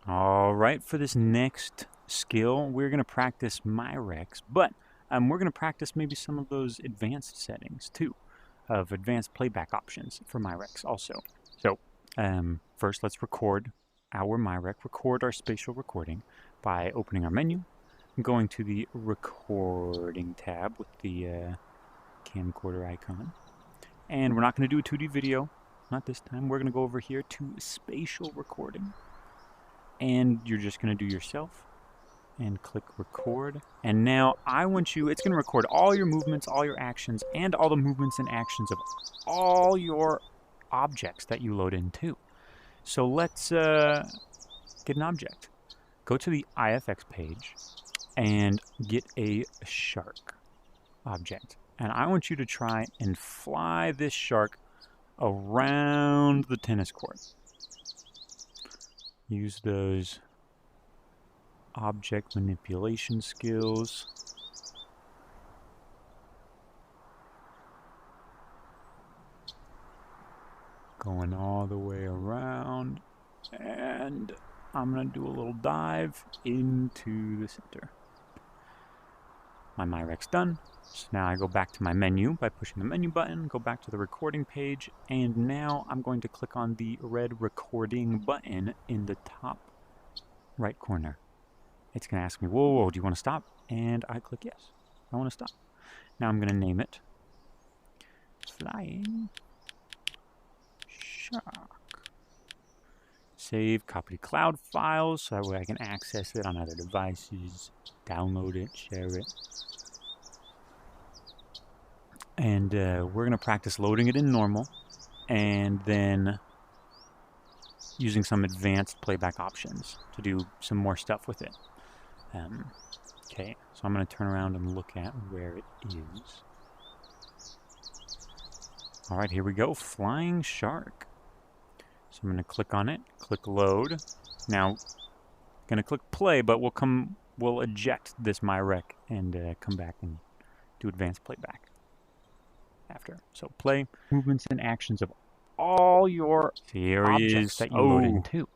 All right, for this next skill, we're going to practice MyRex, but we're going to practice maybe some of those advanced settings too, of advanced playback options for MyRex also. So first, let's record our MyRec, record our spatial recording by opening our menu, going to the recording tab with the camcorder icon. And we're not going to do a 2D video, not this time. We're going to go over here to spatial recording. And you're just going to do yourself and click record. And now I want you, it's going to record all your movements, all your actions, and all the movements and actions of all your objects that you load in too. So let's get an object. Go to the IFX page and get a shark object. And I want you to try and fly this shark around the tennis court. Use those object manipulation skills. Going all the way around. And I'm going to do a little dive into the center. My MyRec's done. So now I go back to my menu by pushing the menu button, go back to the recording page, and now I'm going to click on the red recording button in the top right corner. It's going to ask me, whoa, do you want to stop? And I click yes, I want to stop. Now I'm going to name it Flying Shark. Save, copy to cloud files, so that way I can access it on other devices, download it, share it. And we're going to practice loading it in normal and then using some advanced playback options to do some more stuff with it. Okay, so I'm going to turn around and look at where it is. All right, here we go, Flying Shark. So I'm going to click on it, click load. Now, I'm going to click play, but we'll eject this MyRec and come back and do advanced playback after. So play movements and actions of all your objects that you load in too.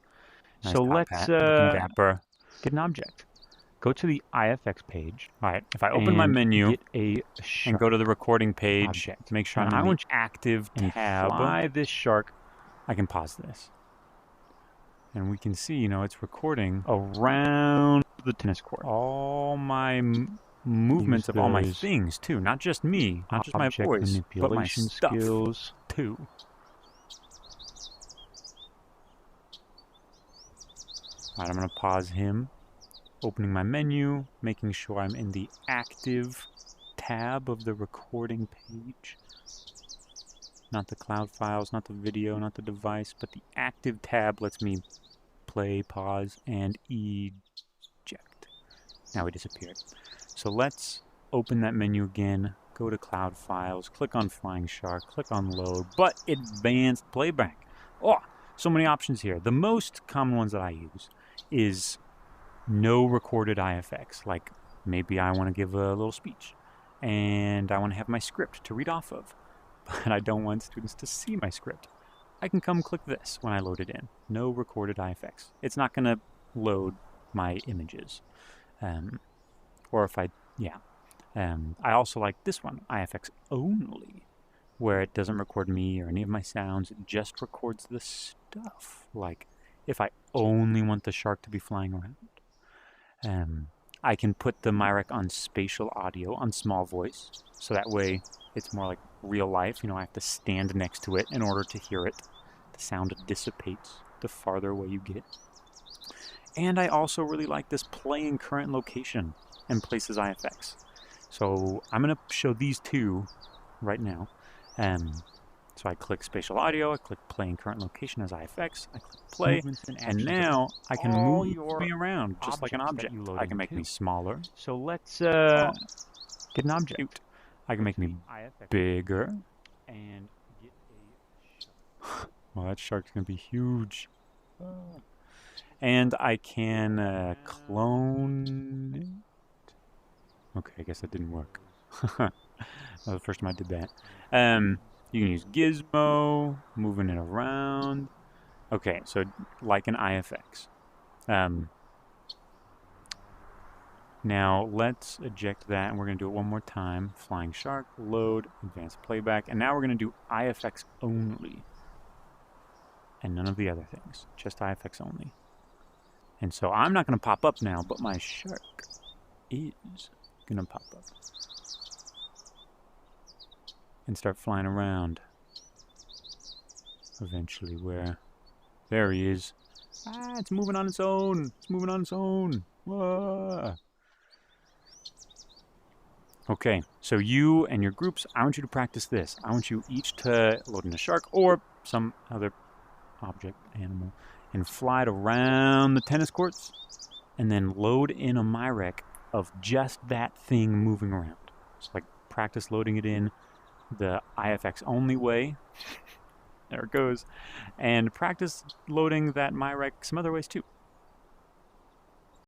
Nice so let's get an object. Go to the IFX page. All right, if I open my menu and go to the recording page, object. Make sure I want active tab. Fly this shark. I can pause this. And we can see, it's recording around the tennis court. All my movements of all my things too, not just me, not just my voice, but my skills too. Alright, I'm going to pause him, opening my menu, making sure I'm in the active tab of the recording page. Not the cloud files, not the video, not the device, but the active tab lets me play, pause, and eject. Now he disappeared. So let's open that menu again, go to Cloud Files, click on Flying Shark, click on Load, but Advanced Playback. Oh, so many options here. The most common ones that I use is no recorded IFX. Like maybe I want to give a little speech and I want to have my script to read off of, but I don't want students to see my script. I can come click this when I load it in. No recorded IFX. It's not going to load my images. Or if I also like this one, IFX only, where it doesn't record me or any of my sounds, it just records the stuff. Like if I only want the shark to be flying around. I can put the MyRec on spatial audio, on small voice, so that way it's more like real life. I have to stand next to it in order to hear it. The sound dissipates the farther away you get. And I also really like this play in current location and places IFX. So I'm going to show these two right now. So I click spatial audio, I click play in current location as IFX, I click play, and now I can move me around just like an object. I can make me smaller. So let's get an object. I can make me bigger and get a shark. Well, that shark's going to be huge. And I can clone it. Okay, I guess that didn't work. That was the first time I did that. You can use Gizmo, moving it around. Okay, so like an IFX. Now let's eject that, and we're going to do it one more time. Flying Shark, load, advanced playback, and now we're going to do IFX only. And none of the other things, just IFX only. And so I'm not going to pop up now, but my shark is going to pop up. And start flying around. Eventually where... There he is. Ah, it's moving on its own. It's moving on its own. Whoa. Okay, so you and your groups, I want you to practice this. I want you each to load in a shark or some other object, animal, and fly it around the tennis courts, and then load in a Myrek of just that thing moving around. So like practice loading it in the IFX only way. There it goes. And practice loading that Myrek some other ways too.